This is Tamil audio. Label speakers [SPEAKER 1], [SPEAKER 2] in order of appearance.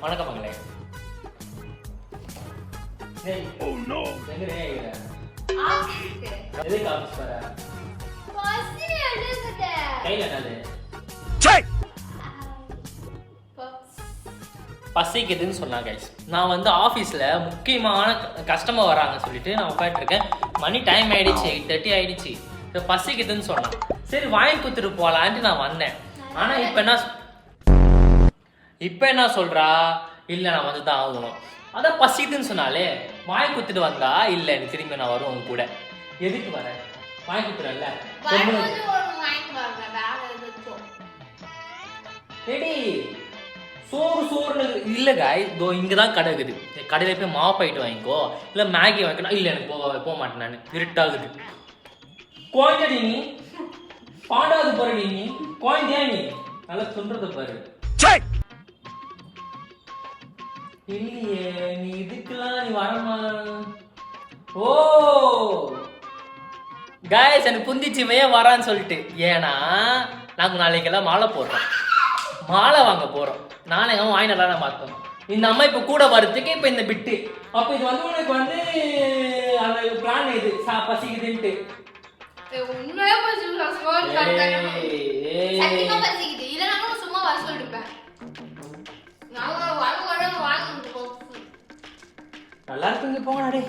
[SPEAKER 1] வணக்கம் மகளே. எதுக்கு ஆஃபீஸ் வர? கையில் என்னது? பசிக்குதுன்னு சொன்னா கைஸ். நான் வந்து ஆஃபீஸில் முக்கியமான கஸ்டமர் வராங்கன்னு சொல்லிட்டு நான் உட்காந்துருக்கேன். மணி டைம் ஆயிடுச்சு, 8:30 ஆயிடுச்சு. இப்போ பசிக்குதுன்னு சொன்னான். சரி வாங்கி கொடுத்துட்டு போகலான்ட்டு நான் வந்தேன். ஆனால் இப்போ என்ன சொல்கிறா? இல்லை நான் வந்து தான் ஆகணும். அதான் பசிக்குதுன்னு சொன்னாலே வாங்கி கொடுத்துட்டு வந்தா இல்லை எனக்கு திரும்பி நான் வரும் உங்க கூட. எதுக்கு வரேன்? வாங்கி கொடுத்துறேன்ல. ரெடி சோறுன்னு இல்லை காய். இதோ இங்கே தான் கடை இருக்குது. கடையில் போய் மாவு போயிட்டு வாங்கிக்கோ, இல்லை மேகி வாங்கிக்கணும். இல்லை எனக்கு போக மாட்டேன், நான் இருட்டாகுது. குழந்தை நீ பாண்டாவது பாரு, நீ குழந்தையா நீ நல்லா சொல்றத பாரு. இல்லையே நீ இதுக்கெல்லாம் நீ வரமா? ஓ காய்ஸ் எனக்கு புந்திச்சுமையே வரான்னு சொல்லிட்டு. ஏன்னா நாங்கள் நாளைக்கெல்லாம் மாலை போடுறோம், மாலை வாங்க போகிறோம். நாளைக்கு வாங்கினலாம் பார்த்தோம். இந்த அம்மா இப்போ கூட வரதுக்கு இப்போ இந்த பிட்டு. அப்போ இது வந்து உனக்கு வந்து அந்த பிளான் இது பசிக்குதுன்ட்டு. நல்லா இருக்குங்க போங்க.